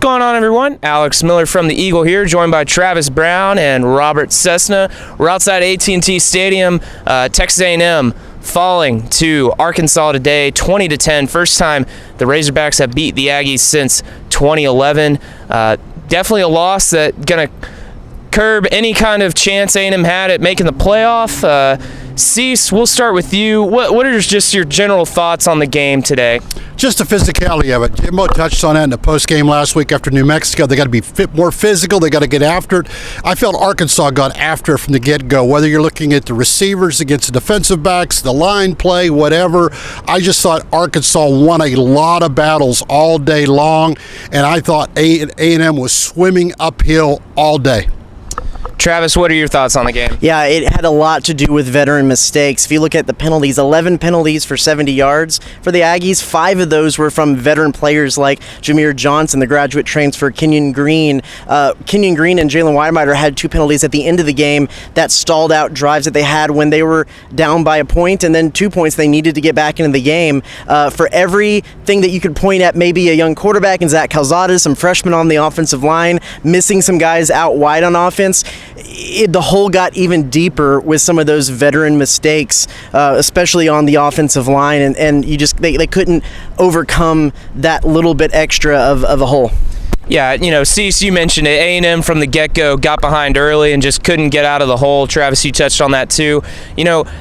What's going on, everyone? Alex Miller from the Eagle here, joined by Travis Brown and Robert Cessna. We're outside AT&T Stadium. Texas A&M falling to Arkansas today, 20-10. First time the Razorbacks have beat the Aggies since 2011. Definitely a loss that going to curb any kind of chance A&M had at making the playoff. Cease, we'll start with you. What are just your general thoughts on the game today? Just the physicality of it. Jimbo touched on that in the postgame last week after New Mexico. They got to be more physical. They got to get after it. I felt Arkansas got after it from the get-go, whether you're looking at the receivers against the defensive backs, the line play, whatever. I just thought Arkansas won a lot of battles all day long, and I thought A&M was swimming uphill all day. Travis, what are your thoughts on the game? Yeah, it had a lot to do with veteran mistakes. If you look at the penalties, 11 penalties for 70 yards for the Aggies. 5 of those were from veteran players like Jameer Johnson, the graduate transfer, Kenyon Green. Kenyon Green and Jalen Weidemeister had 2 penalties at the end of the game that stalled out drives that they had when they were down by a point, and then 2 points they needed to get back into the game. For everything that you could point at, maybe a young quarterback in Zach Calzada, some freshmen on the offensive line, missing some guys out wide on offense, the hole got even deeper with some of those veteran mistakes, especially on the offensive line, and you just they couldn't overcome that little bit extra of a hole. Yeah, Cease, you mentioned it. A&M from the get-go got behind early and just couldn't get out of the hole. Travis, you touched on that too.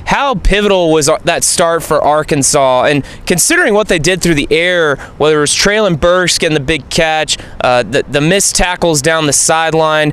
How pivotal was that start for Arkansas? And considering what they did through the air, whether it was Traylon Burks getting the big catch, the missed tackles down the sideline,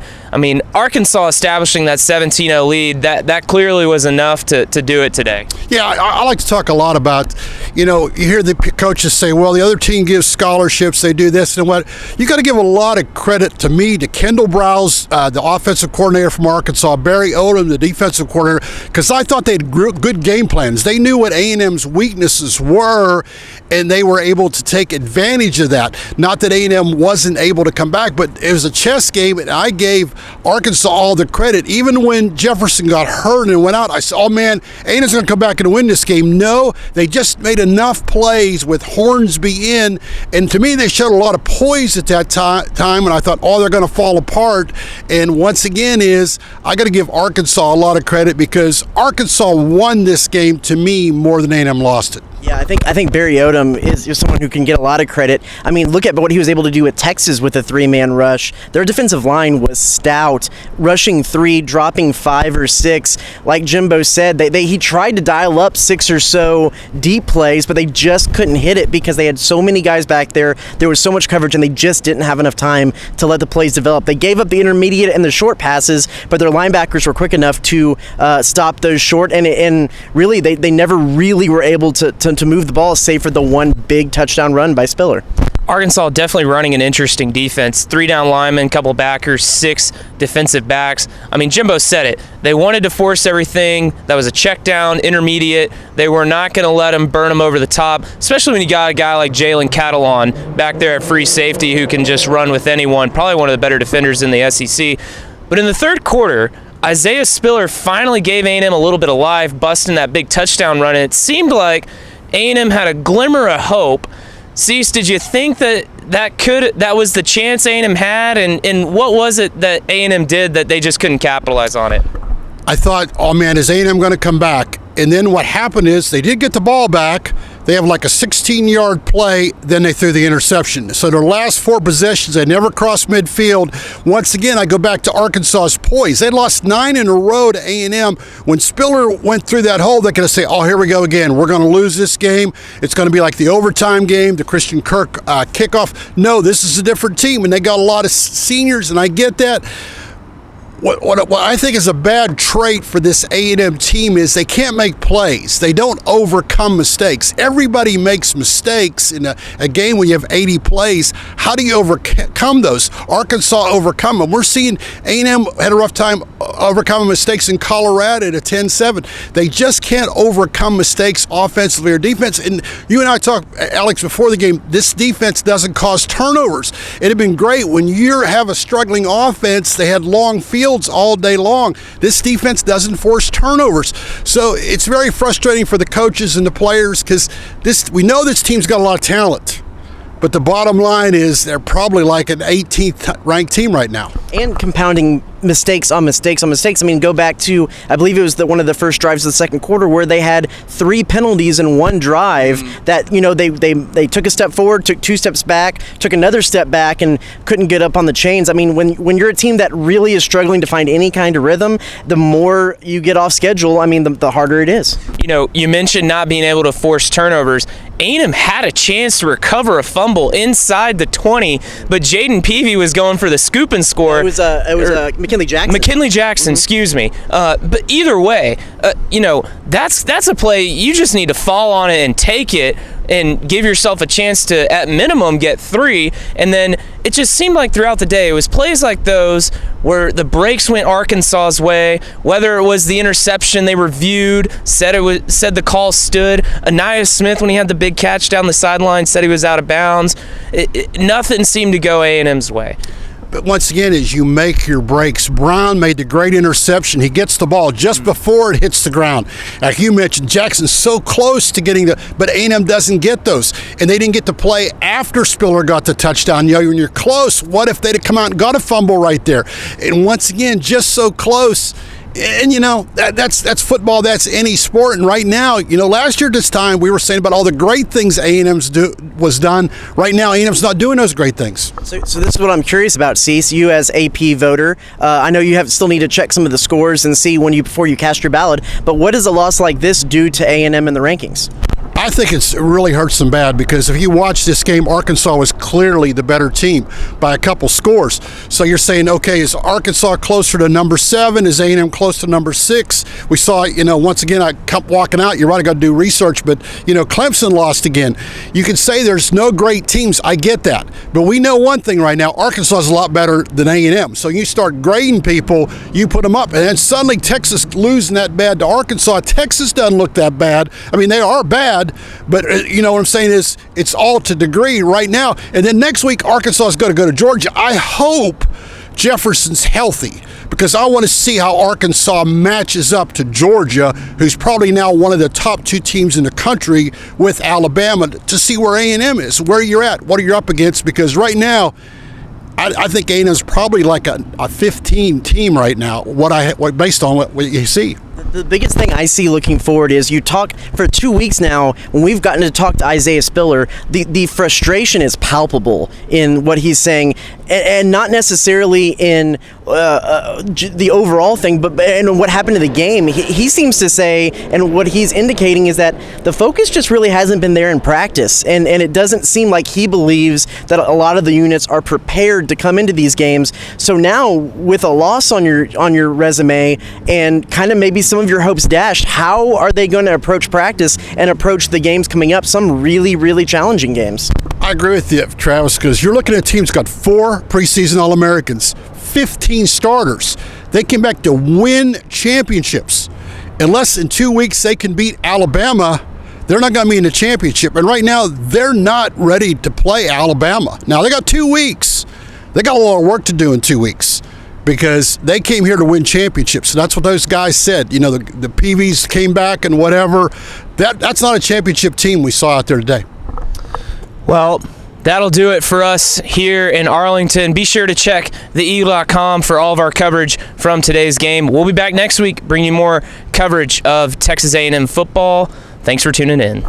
Arkansas establishing that 17-0 lead, that clearly was enough to do it today. Yeah, I like to talk a lot about, you hear the coaches say, well, the other team gives scholarships, they do this and what. You got to give a lot of credit to Kendall Browse, the offensive coordinator from Arkansas, Barry Odom, the defensive coordinator, because I thought they had good game plans. They knew what A&M's weaknesses were, and they were able to take advantage of that. Not that A&M wasn't able to come back, but it was a chess game, and I gave Arkansas all the credit. Even when Jefferson got hurt and went out, I said, oh man, A&M's going to come back and win this game. No, they just made enough plays with Hornsby in, and to me they showed a lot of poise at that time, and I thought, oh, they're going to fall apart. And once again I got to give Arkansas a lot of credit because Arkansas won this game to me more than A&M lost it. Yeah, I think Barry Odom is someone who can get a lot of credit. Look at what he was able to do at Texas with a 3-man rush. Their defensive line was stout, rushing 3, dropping 5 or 6. Like Jimbo said, he tried to dial up 6 or so deep plays, but they just couldn't hit it because they had so many guys back there. There was so much coverage, and they just didn't have enough time to let the plays develop. They gave up the intermediate and the short passes, but their linebackers were quick enough to stop those short, and really they never really were able to move the ball, save for the one big touchdown run by Spiller. Arkansas definitely running an interesting defense. 3 down linemen, couple backers, 6 defensive backs. Jimbo said it. They wanted to force everything. That was a check down, intermediate. They were not going to let them burn them over the top, especially when you got a guy like Jalen Catalon back there at free safety who can just run with anyone, probably one of the better defenders in the SEC. But in the third quarter, Isaiah Spiller finally gave A&M a little bit of life, busting that big touchdown run, and it seemed like A&M had a glimmer of hope. Cease, did you think that was the chance A&M had, and what was it that A&M did that they just couldn't capitalize on it? I thought, oh man, is A&M going to come back? And then what happened is they did get the ball back. They have like a 16-yard play, then they threw the interception. So their last 4 possessions, they never crossed midfield. Once again, I go back to Arkansas's poise. They lost 9 in a row to A&M. When Spiller went through that hole, they're going to say, oh, here we go again. We're going to lose this game. It's going to be like the overtime game, the Christian Kirk kickoff. No, this is a different team, and they got a lot of seniors, and I get that. What I think is a bad trait for this A&M team is they can't make plays. They don't overcome mistakes. Everybody makes mistakes in a game when you have 80 plays. How do you overcome those? Arkansas overcome them. We're seeing A&M had a rough time overcoming mistakes in Colorado at a 10-7. They just can't overcome mistakes offensively or defense. And you and I talked, Alex, before the game, this defense doesn't cause turnovers. It had been great when you have a struggling offense. They had long fields all day long. This defense doesn't force turnovers. So it's very frustrating for the coaches and the players because we know this team's got a lot of talent. But the bottom line is they're probably like an 18th ranked team right now. And compounding mistakes on mistakes on mistakes. I mean, go back to, I believe it was one of the first drives of the second quarter where they had 3 penalties in one drive that, you know, they took a step forward, took 2 steps back, took another step back, and couldn't get up on the chains. I mean, when you're a team that really is struggling to find any kind of rhythm, the more you get off schedule, I mean, the harder it is. You know, you mentioned not being able to force turnovers. A&M had a chance to recover a fumble inside the 20, but Jaden Peavy was going for the scoop and score. It was McKinley Jackson. McKinley Jackson, excuse me. But either way, you know, that's a play you just need to fall on it and take it and give yourself a chance to, at minimum, get 3. And then it just seemed like throughout the day, it was plays like those where the breaks went Arkansas's way, whether it was the interception they reviewed, said the call stood. Anaya Smith, when he had the big catch down the sideline, said he was out of bounds. Nothing seemed to go A&M's way. But once again, as you make your breaks, Brown made the great interception. He gets the ball just before it hits the ground. Like you mentioned, Jackson's so close to getting but A&M doesn't get those. And they didn't get to play after Spiller got the touchdown. You know, when you're close, what if they'd have come out and got a fumble right there? And once again, just so close. And, you know, that's football. That's any sport. And right now, you know, last year this time we were saying about all the great things A&M's was done. Right now, A&M's not doing those great things. So this is what I'm curious about, Cease. You as AP voter, I know you still need to check some of the scores and see before you cast your ballot. But what does a loss like this do to A&M in the rankings? I think it really hurts them bad because if you watch this game, Arkansas was clearly the better team by a couple scores. So you're saying, okay, is Arkansas closer to number 7? Is A&M close to number 6? We saw, you know, once again, I kept walking out. You're right, I got to do research, but, you know, Clemson lost again. You can say there's no great teams. I get that. But we know one thing right now, Arkansas is a lot better than A&M. So you start grading people, you put them up, and then suddenly Texas losing that bad to Arkansas. Texas doesn't look that bad. I mean, they are bad. But you know what I'm saying is it's all to degree right now. And then next week, Arkansas is going to go to Georgia. I hope Jefferson's healthy because I want to see how Arkansas matches up to Georgia, who's probably now one of the top 2 teams in the country with Alabama, to see where A&M is, where you're at, what are you up against. Because right now, I think A&M is probably like a 15 team right now, based on what you see. The biggest thing I see looking forward is you talk for 2 weeks now when we've gotten to talk to Isaiah Spiller, the frustration is palpable in what he's saying and not necessarily in the overall thing, but in what happened to the game. He seems to say, and what he's indicating is that the focus just really hasn't been there in practice, and it doesn't seem like he believes that a lot of the units are prepared to come into these games. So now with a loss on your resume and kind of maybe some of your hopes dashed, how are they going to approach practice and approach the games coming up, some really, really challenging games? I agree with you, Travis, because you're looking at a team that's got 4 preseason All-Americans, 15 starters. They came back to win championships. Unless in 2 weeks they can beat Alabama, they're not going to be in the championship. And right now, they're not ready to play Alabama. Now, they got 2 weeks. They got a lot of work to do in 2 weeks because they came here to win championships. So that's what those guys said. You know, the PVs came back and whatever. That's not a championship team we saw out there today. Well, that'll do it for us here in Arlington. Be sure to check theeagle.com for all of our coverage from today's game. We'll be back next week bringing you more coverage of Texas A&M football. Thanks for tuning in.